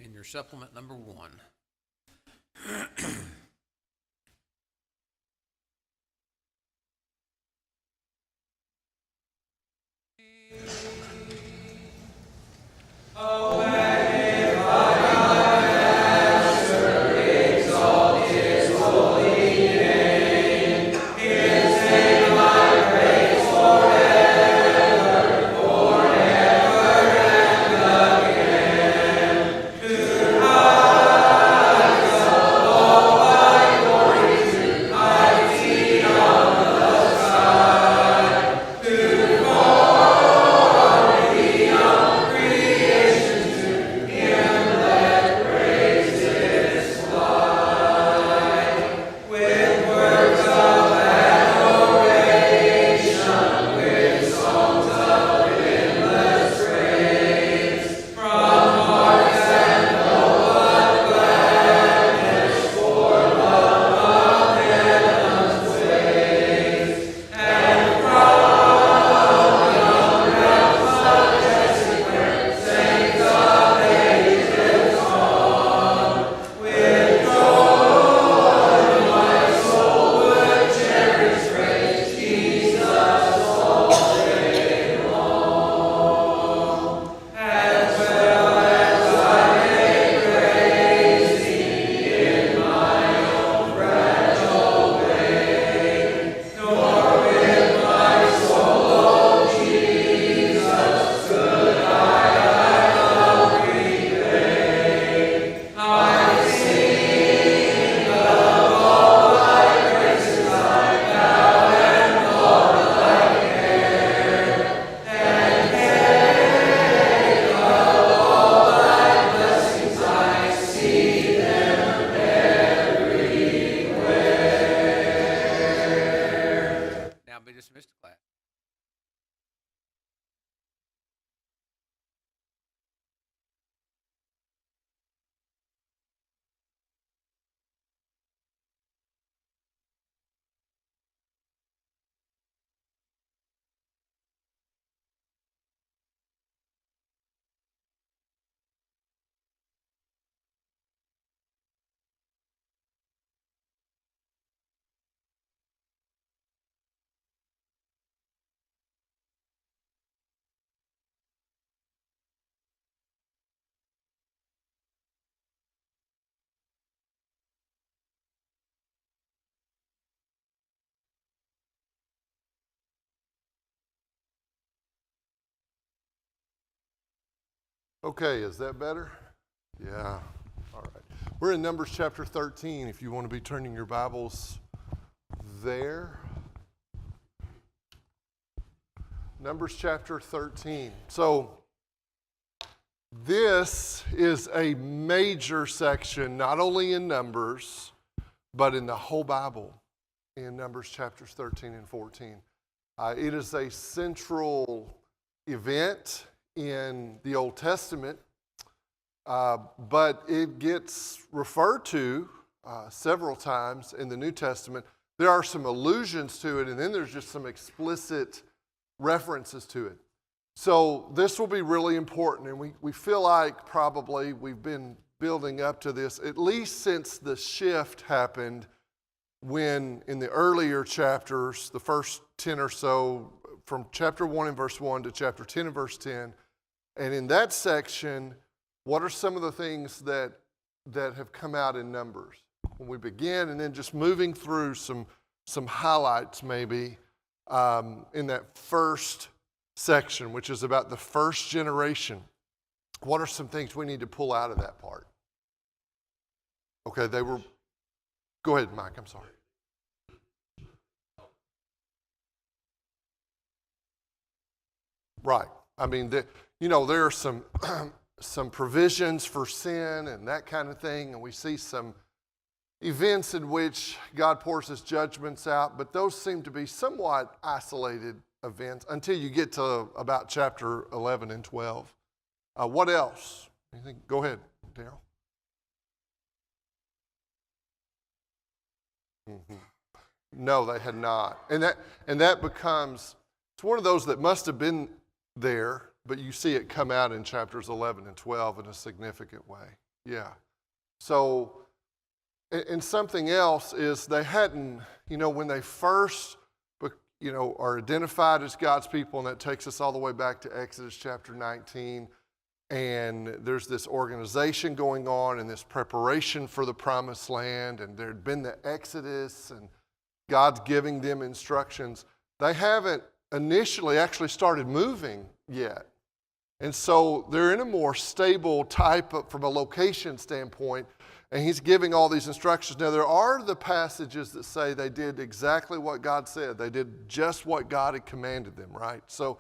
in your supplement number 1. Now be dismissed to class. Okay, is that better? Yeah. All right. We're in Numbers chapter 13, if you want to be turning your Bibles there. Numbers chapter 13. So, this is a major section, not only in Numbers, but in the whole Bible, in Numbers chapters 13 and 14. It is a central event in the Old Testament, but it gets referred to several times in the New Testament. There are some allusions to it, and then there's just some explicit references to it. So this will be really important, and we feel like probably we've been building up to this, at least since the shift happened when in the earlier chapters, the first 10 or so, from chapter 1 and verse 1 to chapter 10 and verse 10, and in that section, what are some of the things that have come out in Numbers? When we begin, and then just moving through some highlights maybe in that first section, which is about the first generation. What are some things we need to pull out of that part? Okay, go ahead, Mike, I'm sorry. Right. I mean, there are some provisions for sin and that kind of thing, and we see some events in which God pours his judgments out, but those seem to be somewhat isolated events until you get to about chapter 11 and 12. What else? Anything? Go ahead, Daryl. Mm-hmm. No, they had not. And that becomes, it's one of those that must have been there, but you see it come out in chapters 11 and 12 in a significant way. Yeah. So, and something else is they hadn't, when they first, are identified as God's people, and that takes us all the way back to Exodus chapter 19, and there's this organization going on and this preparation for the promised land, and there had been the Exodus, and God's giving them instructions. They haven't initially actually started moving yet. And so they're in a more stable type from a location standpoint, and he's giving all these instructions. Now, there are the passages that say they did exactly what God said. They did just what God had commanded them, right? So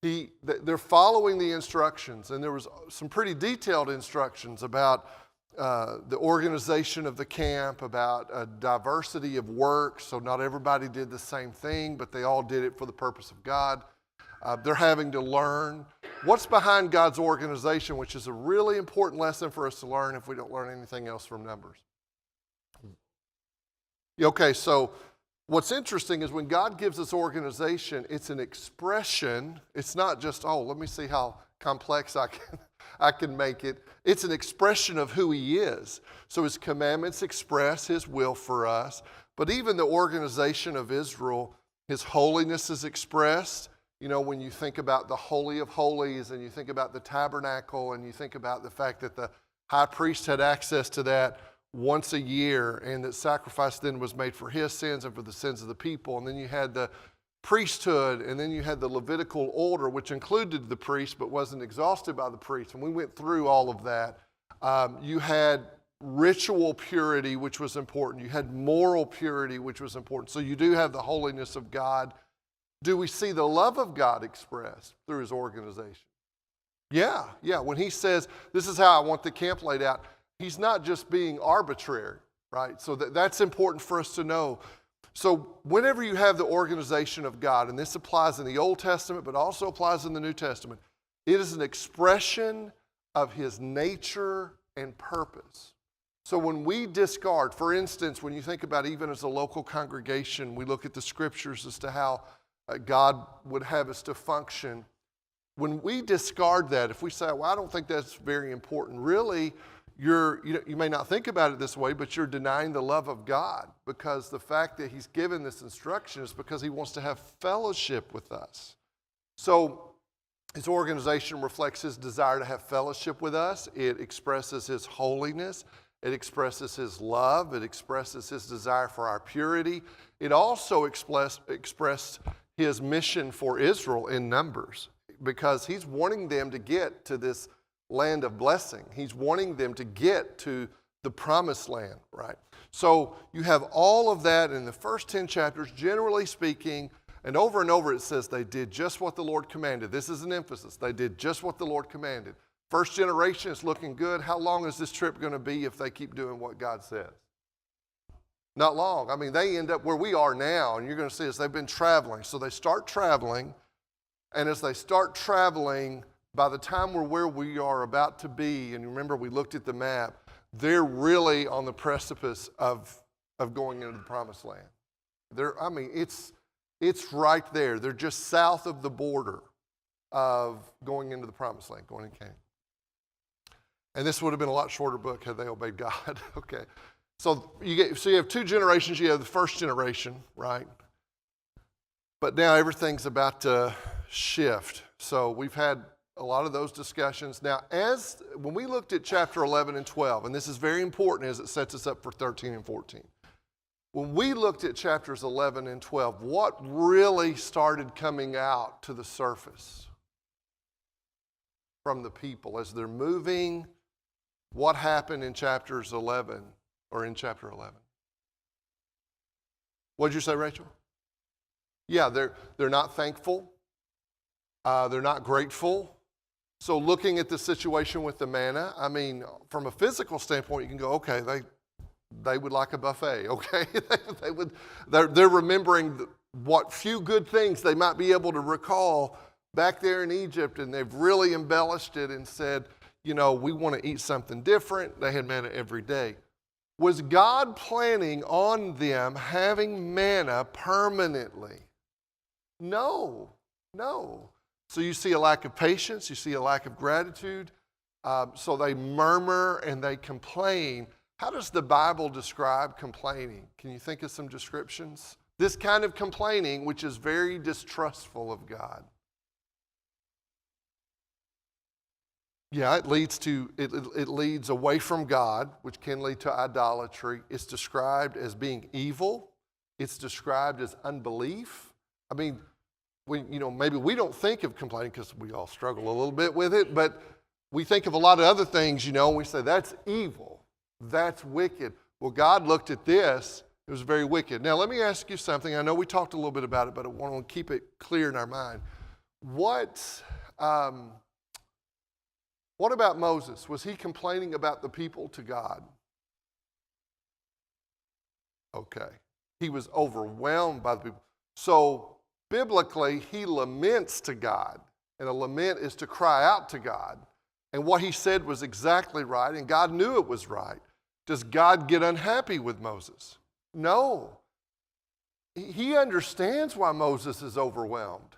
they're following the instructions, and there was some pretty detailed instructions about the organization of the camp, about a diversity of work, so not everybody did the same thing, but they all did it for the purpose of God. They're having to learn what's behind God's organization, which is a really important lesson for us to learn if we don't learn anything else from Numbers. Okay, so what's interesting is when God gives us organization, it's an expression. It's not just, let me see how complex I can make it. It's an expression of who he is. So his commandments express his will for us, but even the organization of Israel, his holiness is expressed. When you think about the Holy of Holies, and you think about the tabernacle, and you think about the fact that the high priest had access to that once a year, and that sacrifice then was made for his sins and for the sins of the people. And then you had the priesthood, and then you had the Levitical order, which included the priest but wasn't exhausted by the priest. And we went through all of that. You had ritual purity, which was important. You had moral purity, which was important. So you do have the holiness of God. Do we see the love of God expressed through his organization? Yeah. When he says, this is how I want the camp laid out, he's not just being arbitrary, right? So that's important for us to know. So whenever you have the organization of God, and this applies in the Old Testament, but also applies in the New Testament, it is an expression of his nature and purpose. So when we discard, for instance, when you think about even as a local congregation, we look at the scriptures as to how God would have us to function. When we discard that, if we say, I don't think that's very important, really, you may not think about it this way, but you're denying the love of God, because the fact that he's given this instruction is because he wants to have fellowship with us. So his organization reflects his desire to have fellowship with us. It expresses his holiness. It expresses his love. It expresses his desire for our purity. It also expressed his mission for Israel in Numbers, because he's wanting them to get to this land of blessing. He's wanting them to get to the promised land, right? So you have all of that in the first 10 chapters, generally speaking, and over it says they did just what the Lord commanded. This is an emphasis. They did just what the Lord commanded. First generation is looking good. How long is this trip going to be if they keep doing what God says? Not long. I mean, they end up where we are now, and you're going to see as they've been traveling. So they start traveling, and as they start traveling, by the time we're where we are about to be, and remember we looked at the map, they're really on the precipice of going into the promised land. It's right there. They're just south of the border of going into the promised land, going into Canaan. And this would have been a lot shorter book had they obeyed God. Okay. So you have two generations. You have the first generation, right? But now everything's about to shift. So we've had a lot of those discussions. Now, when we looked at chapter 11 and 12, and this is very important as it sets us up for 13 and 14. When we looked at chapters 11 and 12, what really started coming out to the surface from the people as they're moving? What happened in chapters 11 or in chapter 11? What did you say, Rachel? Yeah, they're not thankful. They're not grateful. So looking at the situation with the manna, I mean, from a physical standpoint, you can go, okay, they would like a buffet, okay? They're remembering what few good things they might be able to recall back there in Egypt, and they've really embellished it and said, we want to eat something different. They had manna every day. Was God planning on them having manna permanently? No. So you see a lack of patience. You see a lack of gratitude. So they murmur and they complain. How does the Bible describe complaining? Can you think of some descriptions? This kind of complaining, which is very distrustful of God. Yeah, it leads away from God, which can lead to idolatry. It's described as being evil. It's described as unbelief. I mean, maybe we don't think of complaining because we all struggle a little bit with it, but we think of a lot of other things, and we say, that's evil. That's wicked. Well, God looked at this. It was very wicked. Now, let me ask you something. I know we talked a little bit about it, but I want to keep it clear in our mind. What about Moses? Was he complaining about the people to God? Okay. He was overwhelmed by the people. So, biblically, he laments to God. And a lament is to cry out to God. And what he said was exactly right, and God knew it was right. Does God get unhappy with Moses? No. He understands why Moses is overwhelmed.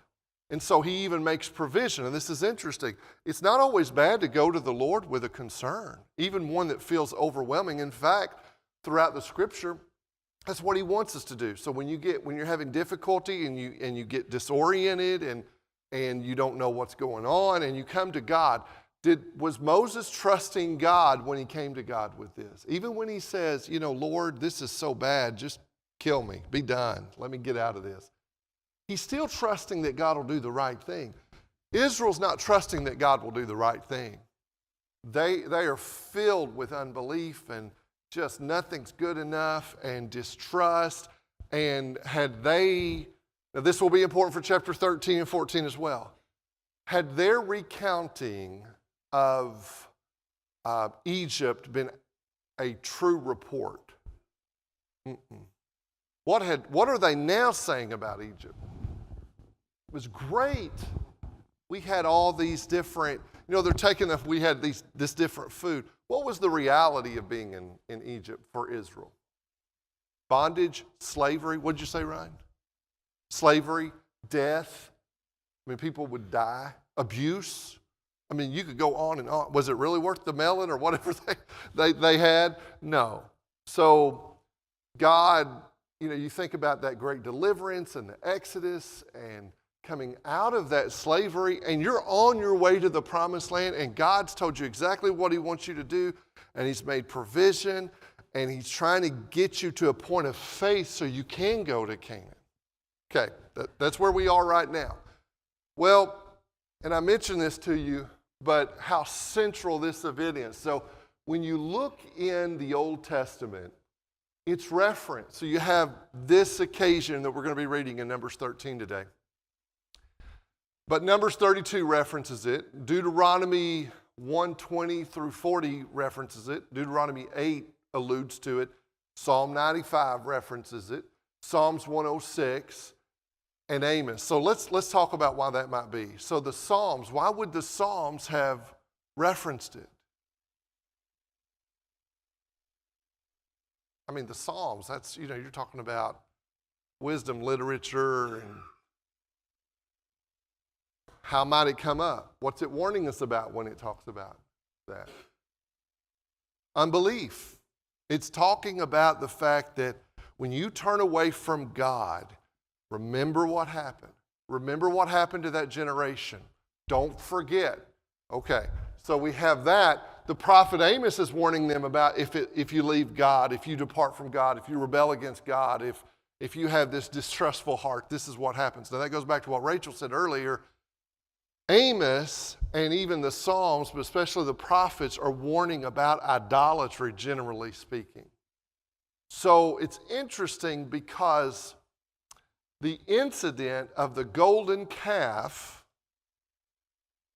And so he even makes provision. And this is interesting. It's not always bad to go to the Lord with a concern, even one that feels overwhelming. In fact, throughout the scripture, that's what he wants us to do. So when you're having difficulty and you get disoriented and you don't know what's going on and you come to God, was Moses trusting God when he came to God with this? Even when he says, Lord, this is so bad, just kill me, be done, let me get out of this. He's still trusting that God will do the right thing. Israel's not trusting that God will do the right thing. They are filled with unbelief and just nothing's good enough and distrust. And now this will be important for chapter 13 and 14 as well. Had their recounting of Egypt been a true report? What are they now saying about Egypt? It was great. We had all these different, we had this different food. What was the reality of being in Egypt for Israel? Bondage, slavery, what did you say, Ryan? Slavery, death. I mean, people would die. Abuse. I mean, you could go on and on. Was it really worth the melon or whatever they had? No. So God, you think about that great deliverance and the Exodus and coming out of that slavery, and you're on your way to the promised land, and God's told you exactly what he wants you to do, and he's made provision, and he's trying to get you to a point of faith so you can go to Canaan. Okay, that's where we are right now. Well, and I mentioned this to you, but how central this event is. So when you look in the Old Testament, it's referenced. So you have this occasion that we're going to be reading in Numbers 13 today. But Numbers 32 references it. Deuteronomy 1:20 through 40 references it. Deuteronomy 8 alludes to it. Psalm 95 references it. Psalms 106 and Amos. So let's talk about why that might be. So the Psalms, why would the Psalms have referenced it? I mean, the Psalms, that's, you're talking about wisdom literature and how might it come up? What's it warning us about when it talks about that? Unbelief. It's talking about the fact that when you turn away from God, remember what happened. Remember what happened to that generation. Don't forget. Okay, so we have that. The prophet Amos is warning them about if you leave God, if you depart from God, if you rebel against God, if you have this distrustful heart, this is what happens. Now that goes back to what Rachel said earlier. Amos and even the Psalms, but especially the prophets, are warning about idolatry, generally speaking. So it's interesting because the incident of the golden calf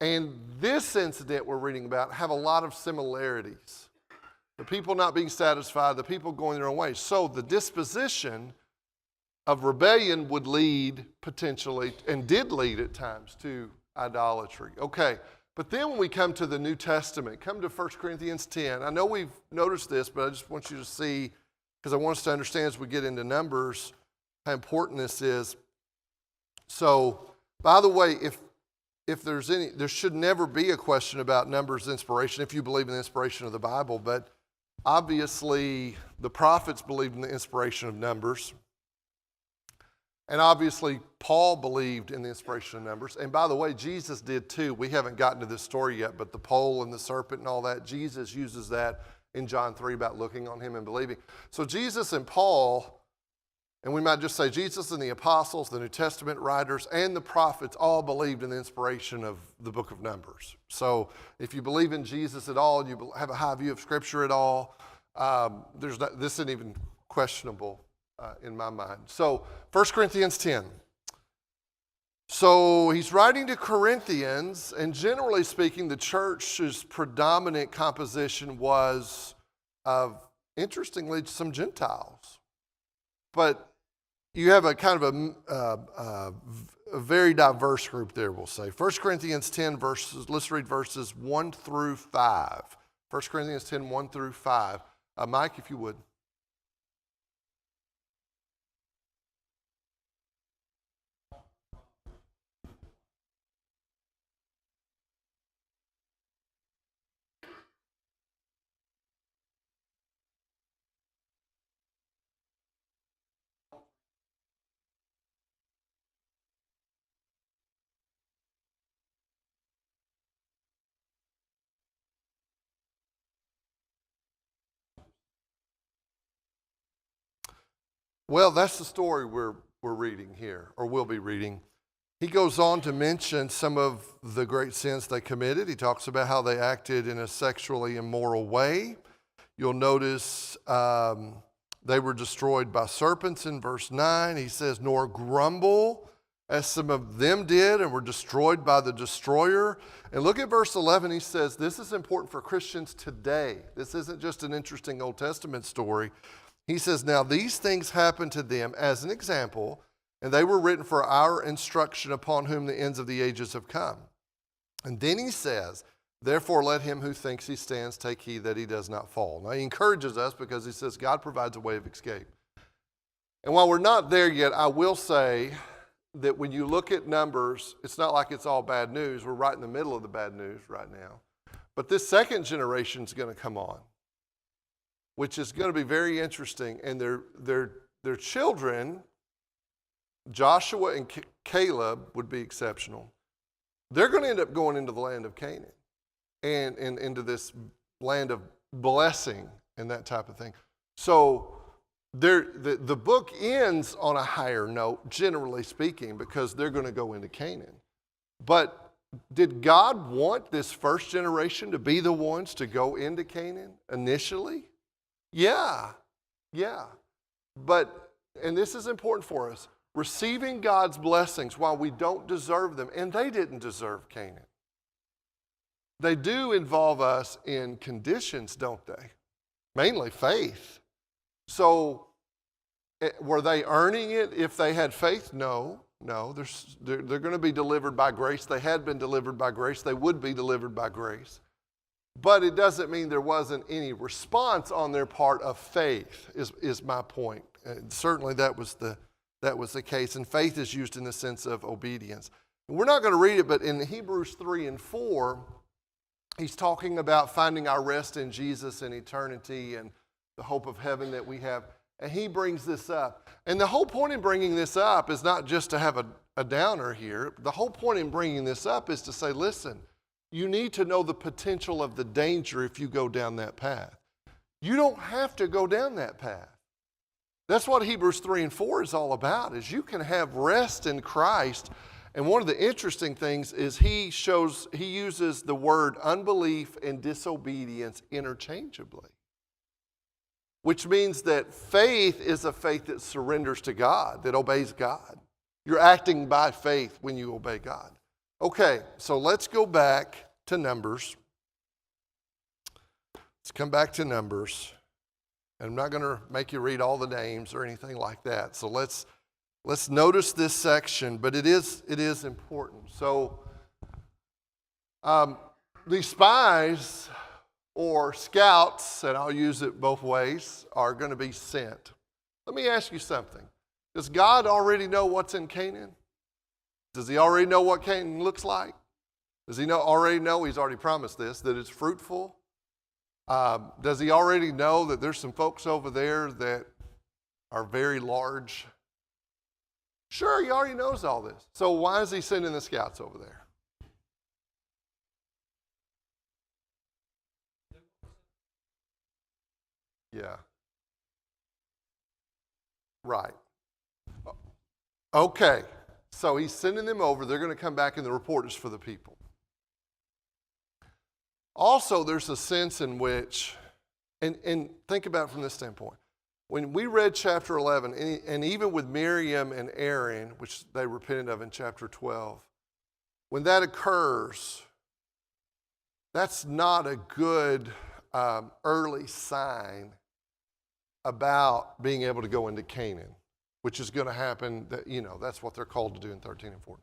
and this incident we're reading about have a lot of similarities. The people not being satisfied, the people going their own way. So the disposition of rebellion would lead potentially, and did lead at times, to idolatry. Okay, but then when we come to the New Testament, come to 1 Corinthians 10. I know we've noticed this, but I just want you to see, because I want us to understand as we get into Numbers how important this is. So, by the way, there should never be a question about Numbers inspiration if you believe in the inspiration of the Bible, but obviously the prophets believed in the inspiration of Numbers. And obviously Paul believed in the inspiration of Numbers. And by the way, Jesus did too. We haven't gotten to this story yet, but the pole and the serpent and all that, Jesus uses that in John 3 about looking on him and believing. So Jesus and Paul, and we might just say Jesus and the apostles, the New Testament writers, and the prophets all believed in the inspiration of the book of Numbers. So if you believe in Jesus at all, you have a high view of Scripture at all, this isn't even questionable in my mind. So 1 Corinthians 10. So he's writing to Corinthians, and generally speaking, the church's predominant composition was of, interestingly, some Gentiles. But you have a kind of a very diverse group there, we'll say. 1 Corinthians 10 verses, let's read verses 1 through 5. 1 Corinthians 10, 1 through 5. Mike, if you would. Well, that's the story we're reading here, or will be reading. He goes on to mention some of the great sins they committed. He talks about how they acted in a sexually immoral way. You'll notice they were destroyed by serpents in verse 9. He says, nor grumble as some of them did and were destroyed by the destroyer. And look at verse 11. He says, this is important for Christians today. This isn't just an interesting Old Testament story. He says, now these things happened to them as an example, and they were written for our instruction upon whom the ends of the ages have come. And then he says, therefore let him who thinks he stands take heed that he does not fall. Now he encourages us because he says God provides a way of escape. And while we're not there yet, I will say that when you look at Numbers, it's not like it's all bad news. We're right in the middle of the bad news right now. But this second generation is going to come on, which is going to be very interesting. And their children, Joshua and Caleb would be exceptional. They're going to end up going into the land of Canaan and into this land of blessing and that type of thing. So the book ends on a higher note, generally speaking, because they're going to go into Canaan. But did God want this first generation to be the ones to go into Canaan initially? Yeah. But, and this is important for us, receiving God's blessings while we don't deserve them, and they didn't deserve Canaan. They do involve us in conditions, don't they? Mainly faith. So, were they earning it if they had faith? No. They're going to be delivered by grace. They had been delivered by grace. They would be delivered by grace. But it doesn't mean there wasn't any response on their part of faith, is my point. Certainly that was the case. And faith is used in the sense of obedience. We're not going to read it, but in Hebrews 3 and 4, he's talking about finding our rest in Jesus in eternity and the hope of heaven that we have. And he brings this up. And the whole point in bringing this up is not just to have a downer here. The whole point in bringing this up is to say, listen, you need to know the potential of the danger if you go down that path. You don't have to go down that path. That's what Hebrews 3 and 4 is all about, is you can have rest in Christ. And one of the interesting things is he uses the word unbelief and disobedience interchangeably, which means that faith is a faith that surrenders to God, that obeys God. You're acting by faith when you obey God. Okay, so let's go back to Numbers. Let's come back to Numbers. And I'm not going to make you read all the names or anything like that. So let's notice this section, but it is important. So these spies or scouts, and I'll use it both ways, are going to be sent. Let me ask you something. Does God already know what's in Canaan? Does he already know what Canaan looks like? Does he already know? He's already promised this, that it's fruitful. Does he already know that there's some folks over there that are very large? Sure, he already knows all this. So why is he sending the scouts over there? Yeah. Right. Okay. So he's sending them over. They're going to come back and the report is for the people. Also, there's a sense in which, and think about it from this standpoint. When we read chapter 11, and even with Miriam and Aaron, which they repented of in chapter 12, when that occurs, that's not a good early sign about being able to go into Canaan, which is going to happen. That's what they're called to do in 13 and 14.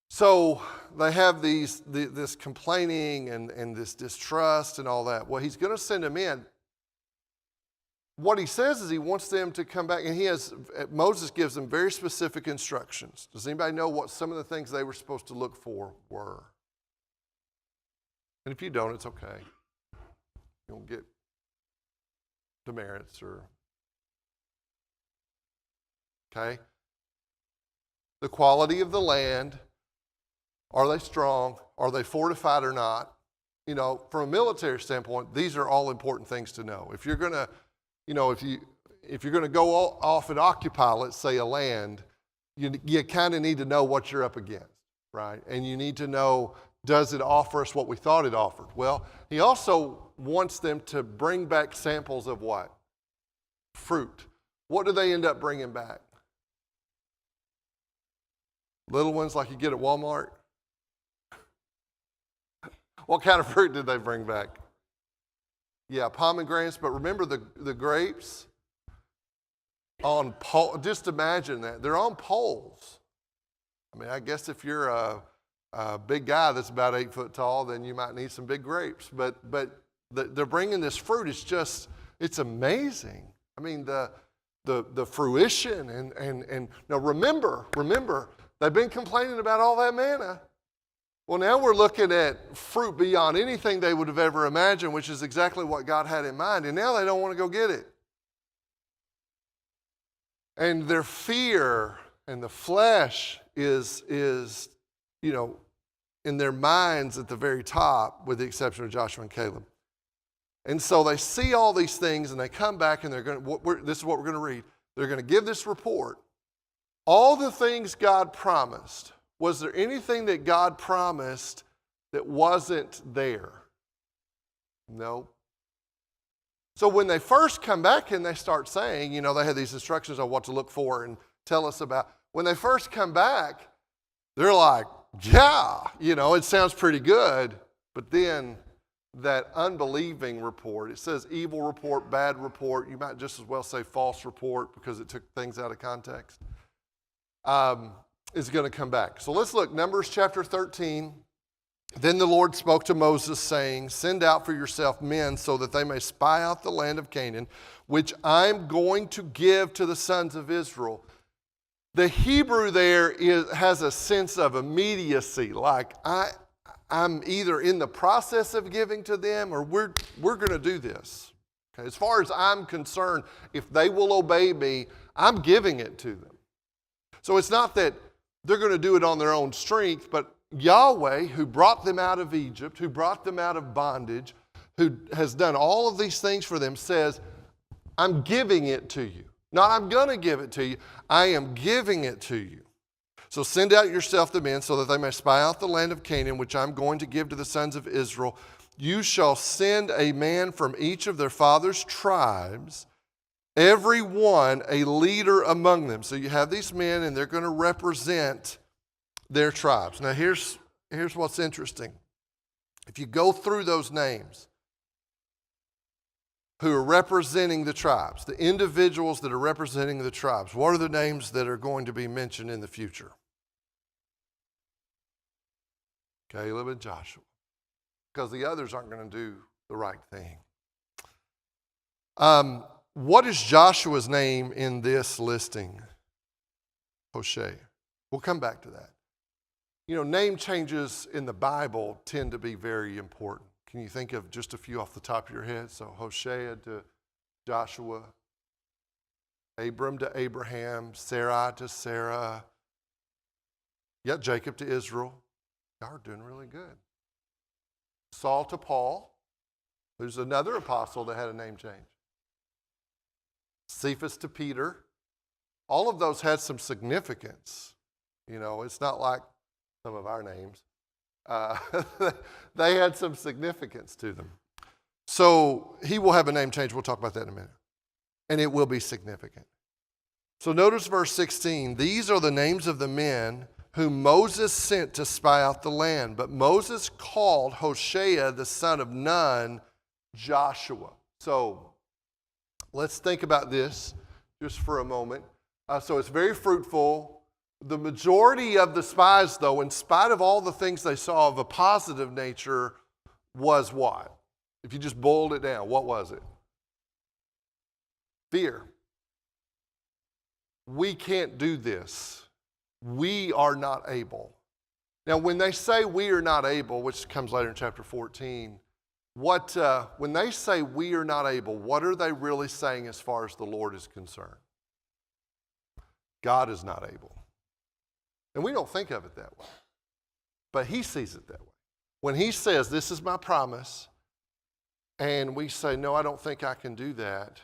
So they have this complaining and this distrust and all that. Well, he's going to send them in. What he says is he wants them to come back, and Moses gives them very specific instructions. Does anybody know what some of the things they were supposed to look for were? And if you don't, it's okay. You won't get demerits or... Okay? The quality of the land. Are they strong? Are they fortified or not? From a military standpoint, these are all important things to know. If you're going to, if you're going to go off and occupy, let's say, a land, you kind of need to know what you're up against, right? And you need to know, does it offer us what we thought it offered? Well, he also wants them to bring back samples of what? Fruit. What do they end up bringing back? Little ones like you get at Walmart? What kind of fruit did they bring back? Yeah, pomegranates, but remember the grapes on pole. Just imagine that. They're on poles. I mean, I guess if you're a big guy that's about 8 foot tall, then you might need some big grapes. But they're bringing this fruit. It's amazing. I mean, the fruition and now remember, they've been complaining about all that manna. Well, now we're looking at fruit beyond anything they would have ever imagined, which is exactly what God had in mind. And now they don't want to go get it. And their fear and the flesh is in their minds at the very top, with the exception of Joshua and Caleb. And so they see all these things and they come back and this is what we're going to read. They're going to give this report. All the things God promised. Was there anything that God promised that wasn't there? No. So when they first come back and they start saying, they had these instructions on what to look for and tell us about. When they first come back, they're like, yeah, it sounds pretty good. But then that unbelieving report, it says evil report, bad report. You might just as well say false report because it took things out of context. Is going to come back. So let's look, Numbers chapter 13. Then the Lord spoke to Moses, saying, send out for yourself men so that they may spy out the land of Canaan, which I'm going to give to the sons of Israel. The Hebrew there has a sense of immediacy, like I'm either in the process of giving to them or we're going to do this. Okay? As far as I'm concerned, if they will obey me, I'm giving it to them. So it's not that they're going to do it on their own strength, but Yahweh, who brought them out of Egypt, who brought them out of bondage, who has done all of these things for them, says, I'm giving it to you. Not I'm going to give it to you. I am giving it to you. So send out yourself the men so that they may spy out the land of Canaan, which I'm going to give to the sons of Israel. You shall send a man from each of their father's tribes, every one a leader among them. So you have these men and they're going to represent their tribes. Now here's what's interesting. If you go through those names who are representing the tribes, the individuals that are representing the tribes, what are the names that are going to be mentioned in the future? Caleb and Joshua. Because the others aren't going to do the right thing. What is Joshua's name in this listing? Hoshea. We'll come back to that. Name changes in the Bible tend to be very important. Can you think of just a few off the top of your head? So Hosea to Joshua, Abram to Abraham, Sarai to Sarah, Jacob to Israel. Y'all are doing really good. Saul to Paul, who's another apostle that had a name change. Cephas to Peter. All of those had some significance. It's not like some of our names. They had some significance to them. So he will have a name change. We'll talk about that in a minute. And it will be significant. So notice verse 16. These are the names of the men whom Moses sent to spy out the land. But Moses called Hoshea, the son of Nun, Joshua. So let's think about this just for a moment. So it's very fruitful. The majority of the spies, though, in spite of all the things they saw of a positive nature, was what? If you just boiled it down, what was it? Fear. We can't do this. We are not able. Now, when they say we are not able, which comes later in chapter 14, when they say we are not able, what are they really saying as far as the Lord is concerned? God is not able. And we don't think of it that way. But he sees it that way. When he says, this is my promise, and we say, no, I don't think I can do that,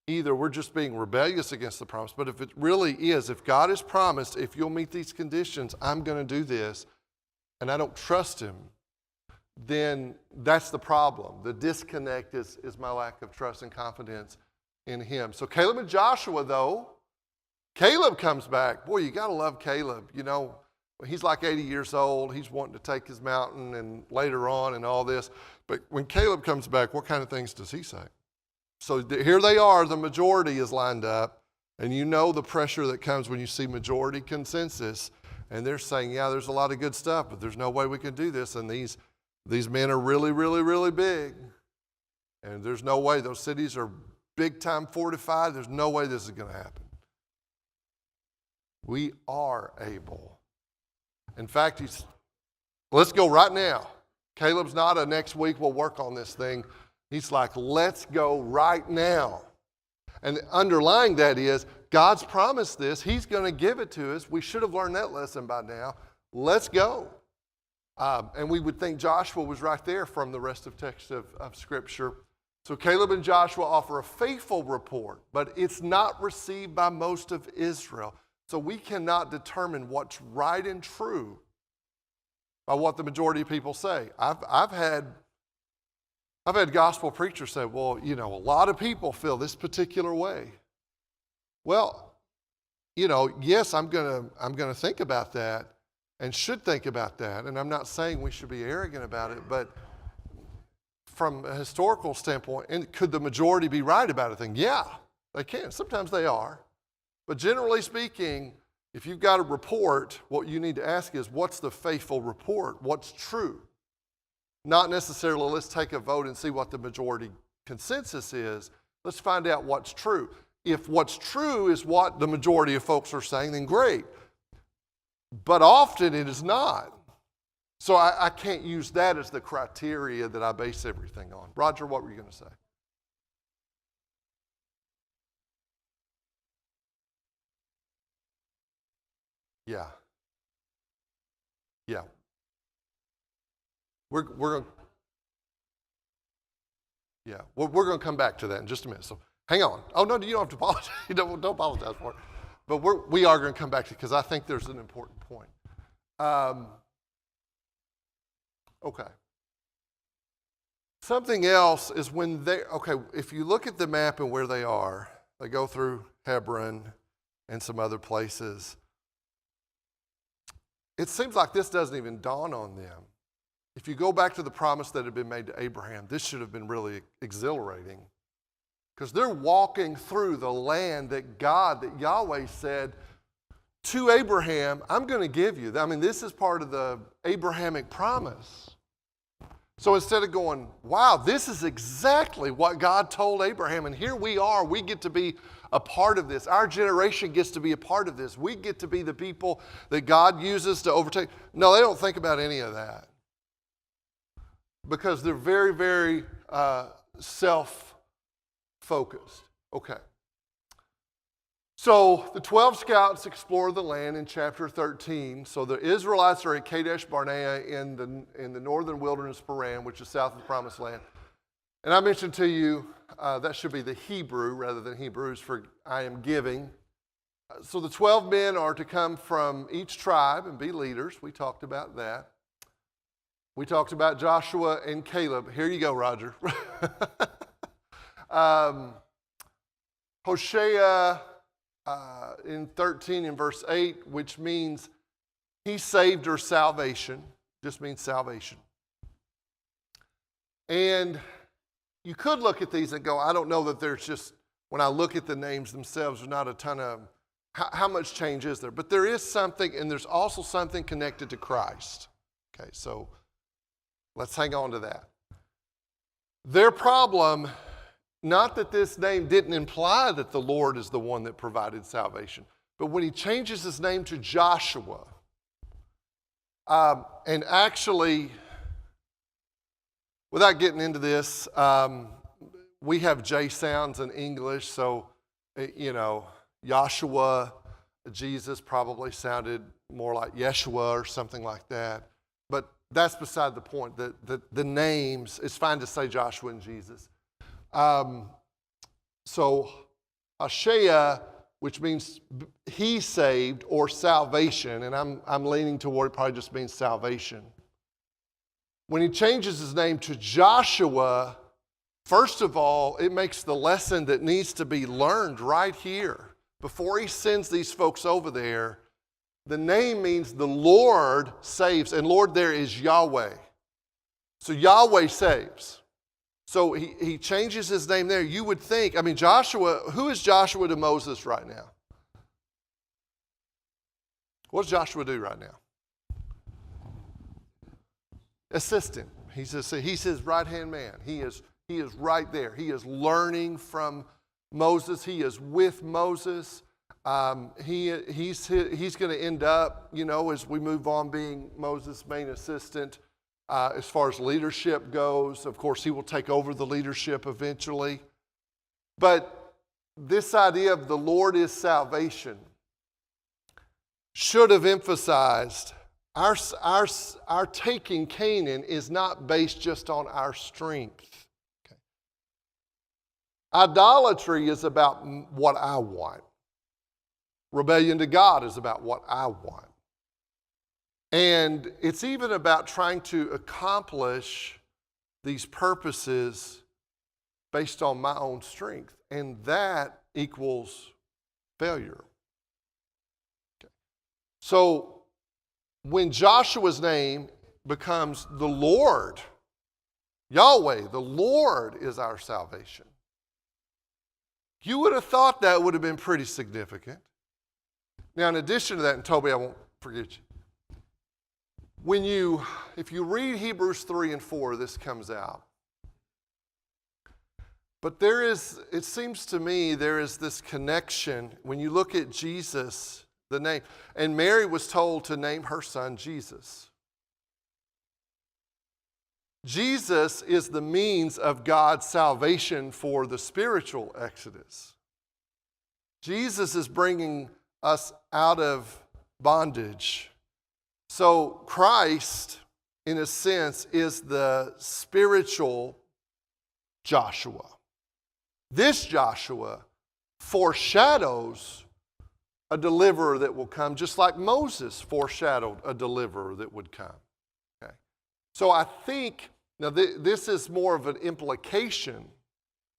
either we're just being rebellious against the promise, but if it really is, if God has promised, if you'll meet these conditions, I'm going to do this, and I don't trust him, then that's the problem. The disconnect is my lack of trust and confidence in him. So Caleb and Joshua, though, Caleb comes back. Boy, you got to love Caleb. He's like 80 years old. He's wanting to take his mountain and later on and all this. But when Caleb comes back, what kind of things does he say? So here they are. The majority is lined up. And the pressure that comes when you see majority consensus. And they're saying, yeah, there's a lot of good stuff, but there's no way we can do this. And these men are really, really, really big. And there's no way. Those cities are big time fortified. There's no way this is going to happen. We are able. In fact, let's go right now. Caleb's not a next week we'll work on this thing. He's like, let's go right now. And underlying that is, God's promised this. He's going to give it to us. We should have learned that lesson by now. Let's go. And we would think Joshua was right there from the rest of text of Scripture. So Caleb and Joshua offer a faithful report, but it's not received by most of Israel. So we cannot determine what's right and true by what the majority of people say. I've had gospel preachers say, well, a lot of people feel this particular way. Well, yes, I'm gonna think about that and should think about that. And I'm not saying we should be arrogant about it, but from a historical standpoint, and could the majority be right about a thing? Yeah, they can. Sometimes they are. But generally speaking, if you've got a report, what you need to ask is, what's the faithful report? What's true? Not necessarily, let's take a vote and see what the majority consensus is. Let's find out what's true. If what's true is what the majority of folks are saying, then great. But often it is not. So I can't use that as the criteria that I base everything on. Roger, what were you going to say? Yeah. We're going to come back to that in just a minute. So hang on. Oh no, you don't have to apologize. don't apologize for it. But we are going to come back to it because I think there's an important point. Okay. Something else is if you look at the map and where they are, they go through Hebron and some other places. It seems like this doesn't even dawn on them. If you go back to the promise that had been made to Abraham, this should have been really exhilarating. Because they're walking through the land that Yahweh said to Abraham, I'm going to give you. I mean, this is part of the Abrahamic promise. So instead of going, wow, this is exactly what God told Abraham, and here we are, we get to be a part of this. Our generation gets to be a part of this. We get to be the people that God uses to overtake. No, they don't think about any of that because they're very, very self-focused. Okay. So the 12 scouts explore the land in chapter 13. So the Israelites are at Kadesh Barnea in the northern wilderness of Paran, which is south of the Promised Land. And I mentioned to you, that should be the Hebrew rather than Hebrews for I am giving. So the 12 men are to come from each tribe and be leaders. We talked about that. We talked about Joshua and Caleb. Here you go, Roger. Hosea in 13 in verse 8, which means he saved her salvation, just means salvation. And you could look at these and go, I don't know that there's just, when I look at the names themselves, there's not a ton of, how much change is there? But there is something, and there's also something connected to Christ. Okay, so let's hang on to that. Their problem, not that this name didn't imply that the Lord is the one that provided salvation, but when he changes his name to Joshua, and actually, without getting into this, we have J sounds in English, so, Joshua, Jesus probably sounded more like Yeshua or something like that. But that's beside the point. The names, it's fine to say Joshua and Jesus. So Hosea, which means he saved or salvation, and I'm leaning toward it probably just means salvation. When he changes his name to Joshua, first of all, it makes the lesson that needs to be learned right here. Before he sends these folks over there, the name means the Lord saves, and Lord there is Yahweh. So Yahweh saves. So he changes his name there. You would think, Joshua, who is Joshua to Moses right now? What does Joshua do right now? Assistant. He's his right-hand man. He is right there. He is learning from Moses. He is with Moses. He's going to end up, as we move on, being Moses' main assistant. As far as leadership goes, of course, he will take over the leadership eventually. But this idea of the Lord is salvation should have emphasized our taking Canaan is not based just on our strength. Okay. Idolatry is about what I want. Rebellion to God is about what I want. And it's even about trying to accomplish these purposes based on my own strength. And that equals failure. Okay. So when Joshua's name becomes the Lord, Yahweh, the Lord is our salvation. You would have thought that would have been pretty significant. Now, in addition to that, and Toby, I won't forget you. If you read Hebrews 3 and 4, this comes out. But it seems to me, there is this connection when you look at Jesus, the name. And Mary was told to name her son Jesus. Jesus is the means of God's salvation for the spiritual exodus. Jesus is bringing us out of bondage. So Christ, in a sense, is the spiritual Joshua. This Joshua foreshadows a deliverer that will come, just like Moses foreshadowed a deliverer that would come. Okay. So I think, now this is more of an implication.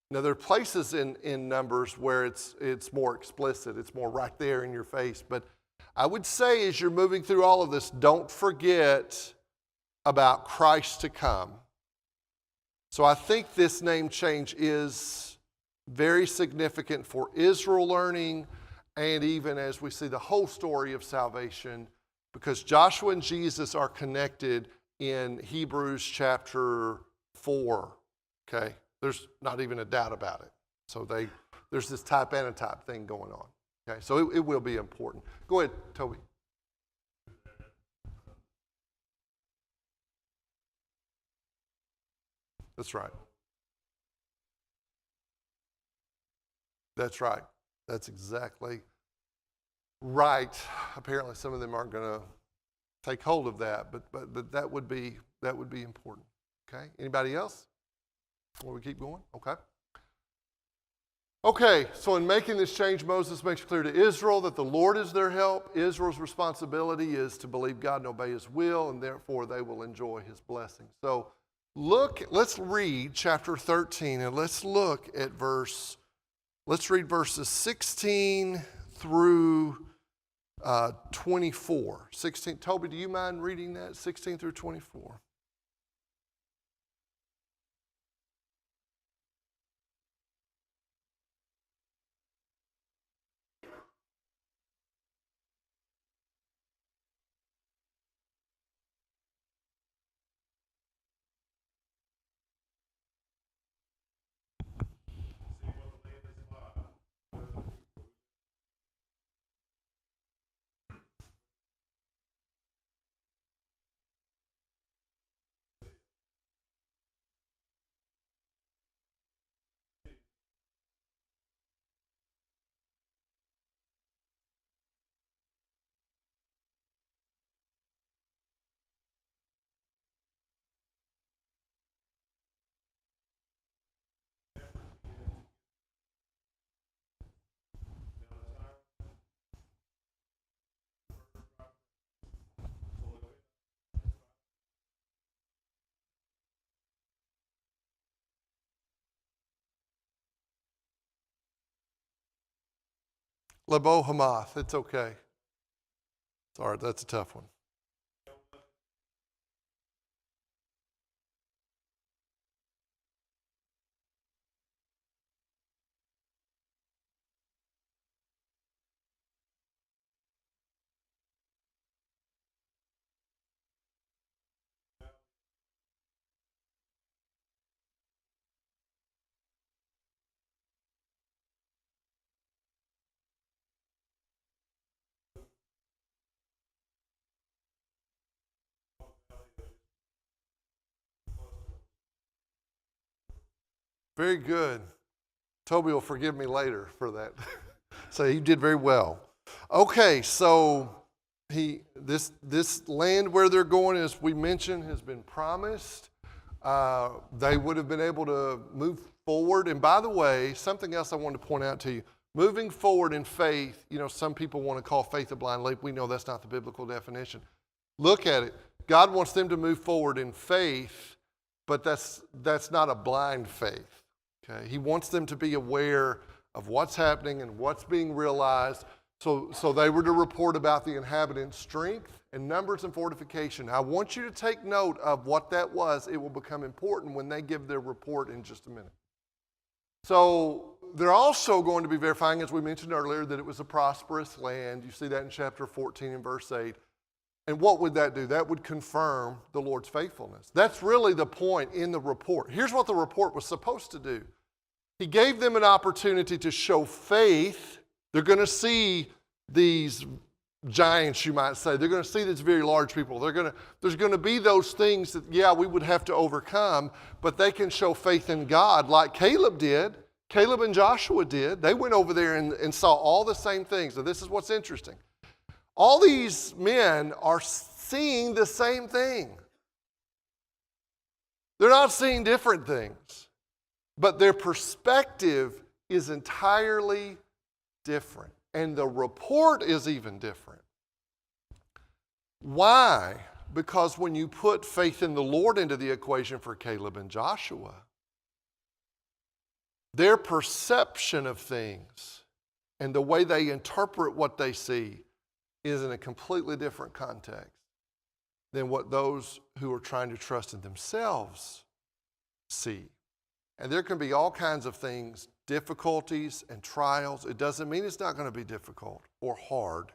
Now there are places in Numbers where it's more explicit, it's more right there in your face, but I would say as you're moving through all of this, don't forget about Christ to come. So I think this name change is very significant for Israel learning, and even as we see the whole story of salvation, because Joshua and Jesus are connected in Hebrews chapter 4, okay? There's not even a doubt about it. So there's this type antitype thing going on. Okay, so it will be important. Go ahead, Toby. That's right. That's right. That's exactly right. Apparently, some of them aren't going to take hold of that, but that would be important. Okay. Anybody else? Before we keep going? Okay. Okay, so in making this change, Moses makes clear to Israel that the Lord is their help. Israel's responsibility is to believe God and obey His will, and therefore they will enjoy His blessing. So let's read chapter 13, and let's read verses 16 through 24. 16. Toby, do you mind reading that? 16 through 24. Lebo Hamath, it's okay. Sorry, that's a tough one. Very good. Toby will forgive me later for that. So he did very well. Okay, so this land where they're going, as we mentioned, has been promised. They would have been able to move forward. And by the way, something else I wanted to point out to you. Moving forward in faith, some people want to call faith a blind leap. We know that's not the biblical definition. Look at it. God wants them to move forward in faith, but that's not a blind faith. Okay? He wants them to be aware of what's happening and what's being realized. So they were to report about the inhabitants' strength and numbers and fortification. I want you to take note of what that was. It will become important when they give their report in just a minute. So they're also going to be verifying, as we mentioned earlier, that it was a prosperous land. You see that in chapter 14 and verse 8. And what would that do? That would confirm the Lord's faithfulness. That's really the point in the report. Here's what the report was supposed to do. He gave them an opportunity to show faith. They're going to see these giants, you might say. They're going to see these very large people. There's going to be those things that, we would have to overcome, but they can show faith in God like Caleb did. Caleb and Joshua did. They went over there and saw all the same things. And this is what's interesting. All these men are seeing the same thing. They're not seeing different things, but their perspective is entirely different. And the report is even different. Why? Because when you put faith in the Lord into the equation for Caleb and Joshua, their perception of things and the way they interpret what they see is in a completely different context than what those who are trying to trust in themselves see. And there can be all kinds of things, difficulties and trials. It doesn't mean it's not going to be difficult or hard,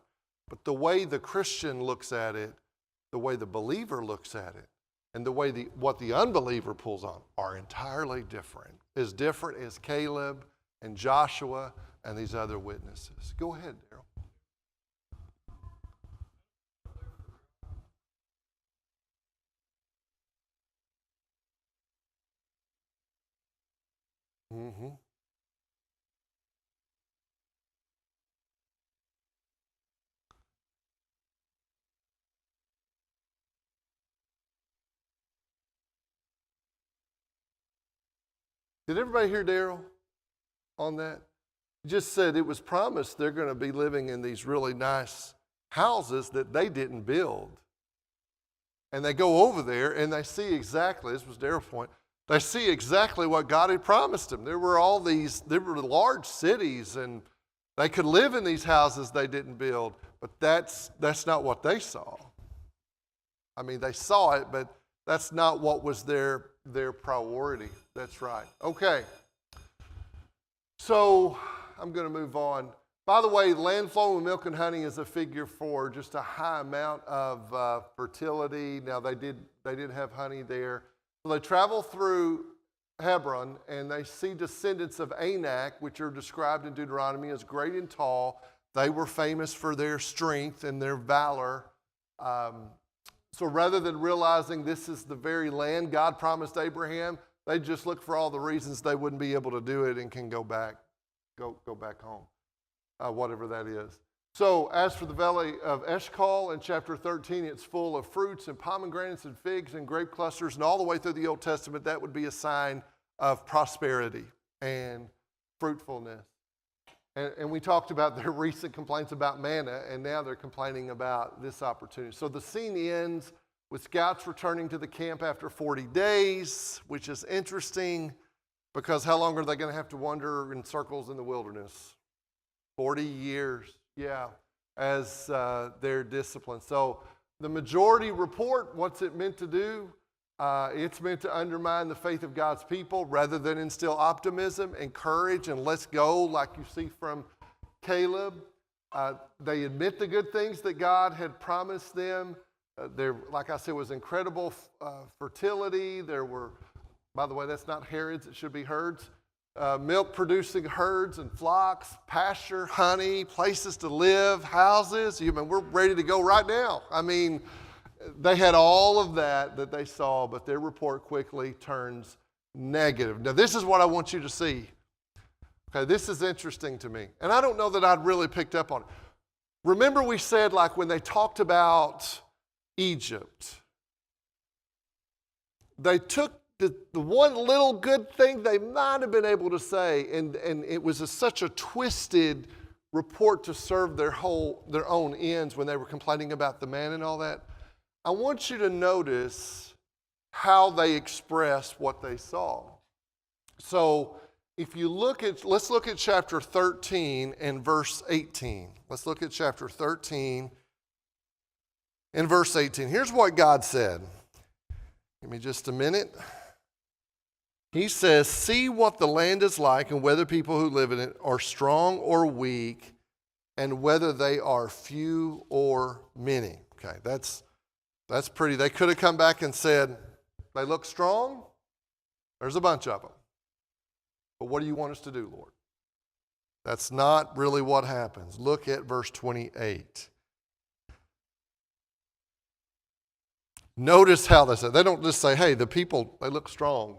but the way the Christian looks at it, the way the believer looks at it, and the way what the unbeliever pulls on are entirely different. As different as Caleb and Joshua and these other witnesses. Go ahead, Daryl. Mm-hmm. Did everybody hear Daryl on that? He just said it was promised they're going to be living in these really nice houses that they didn't build. And they go over there and they see exactly, this was Daryl's point, they see exactly what God had promised them. There were large cities and they could live in these houses they didn't build, but that's not what they saw. I mean, they saw it, but that's not what was their priority. That's right. Okay. So I'm going to move on. By the way, land flowing with milk and honey is a figure for just a high amount of fertility. Now they did have honey there. So they travel through Hebron and they see descendants of Anak, which are described in Deuteronomy as great and tall. They were famous for their strength and their valor. So rather than realizing this is the very land God promised Abraham, they just look for all the reasons they wouldn't be able to do it and can go back home, whatever that is. So as for the valley of Eshcol in chapter 13, it's full of fruits and pomegranates and figs and grape clusters, and all the way through the Old Testament, that would be a sign of prosperity and fruitfulness. And we talked about their recent complaints about manna, and now they're complaining about this opportunity. So the scene ends with scouts returning to the camp after 40 days, which is interesting because how long are they going to have to wander in circles in the wilderness? 40 years, yeah, as their discipline. So the majority report, what's it meant to do? It's meant to undermine the faith of God's people rather than instill optimism and courage and let's go like you see from Caleb. They admit the good things that God had promised them. There, like I said, was incredible fertility. There were, by the way, that's not Herods, it should be herds. Milk-producing herds and flocks, pasture, honey, places to live, houses. We're ready to go right now. I mean, they had all of that they saw, but their report quickly turns negative. Now, this is what I want you to see. Okay, this is interesting to me. And I don't know that I'd really picked up on it. Remember we said, like, when they talked about Egypt, they took the one little good thing they might have been able to say, and it was such a twisted report to serve their own ends when they were complaining about the man and all that. I want you to notice how they express what they saw. So if you let's look at chapter 13 and verse 18. Let's look at chapter 13 and verse 18. Here's what God said. Give me just a minute. He says, see what the land is like and whether people who live in it are strong or weak and whether they are few or many. Okay, that's pretty. They could have come back and said, they look strong. There's a bunch of them. But what do you want us to do, Lord? That's not really what happens. Look at verse 28. Notice how they say. They don't just say, hey, the people, they look strong.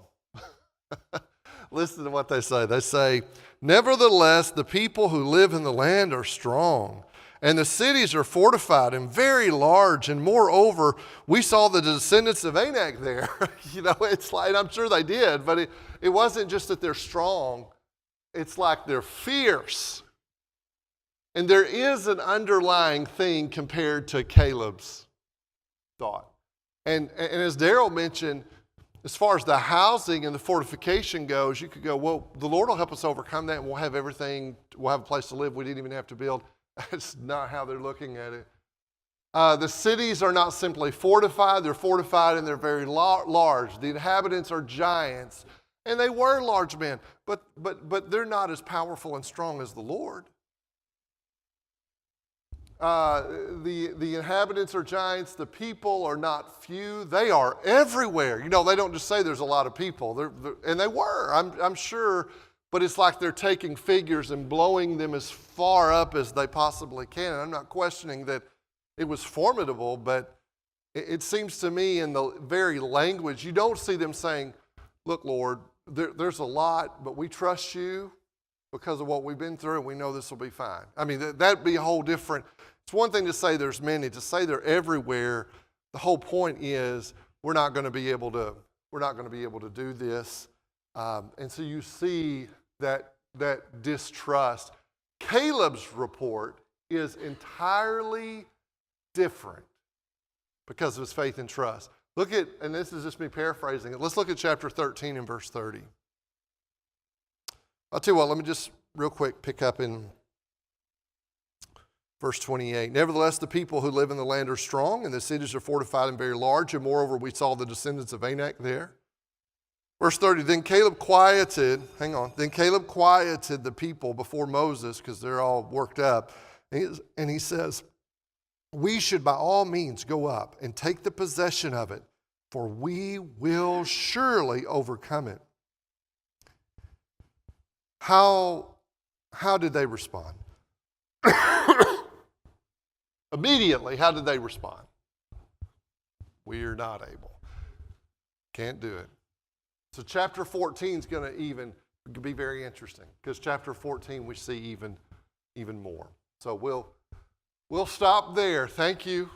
Listen to what they say. They say, nevertheless, the people who live in the land are strong. And the cities are fortified and very large. And moreover, we saw the descendants of Anak there. It's like, I'm sure they did, but it wasn't just that they're strong. It's like they're fierce. And there is an underlying thing compared to Caleb's thought. And as Daryl mentioned, as far as the housing and the fortification goes, you could go, well, the Lord will help us overcome that and we'll have everything, we'll have a place to live we didn't even have to build. That's not how they're looking at it. The cities are not simply fortified, they're fortified and they're very large. The inhabitants are giants, and they were large men, but they're not as powerful and strong as the Lord. The inhabitants are giants, the people are not few, they are everywhere. They don't just say there's a lot of people, and they were. I'm sure but it's like they're taking figures and blowing them as far up as they possibly can. And I'm not questioning that it was formidable, but it seems to me in the very language, you don't see them saying, look, Lord, there's a lot, but we trust you because of what we've been through, and we know this will be fine. I mean, that'd be a whole different. It's one thing to say there's many. To say they're everywhere, the whole point is we're not going to be able to do this. And so you see that distrust. Caleb's report is entirely different because of his faith and trust. Look at, and this is just me paraphrasing it, let's look at chapter 13 and verse 30. I'll tell you what, let me just real quick pick up in verse 28. Nevertheless, the people who live in the land are strong, and the cities are fortified and very large, and moreover, we saw the descendants of Anak there. Verse 30, then Caleb quieted the people before Moses, because they're all worked up, and he says, we should by all means go up and take the possession of it, for we will surely overcome it. How did they respond? Immediately, how did they respond? We're not able. Can't do it. So chapter 14 is going to be very interesting, because chapter 14 we see even more. So we'll stop there. Thank you.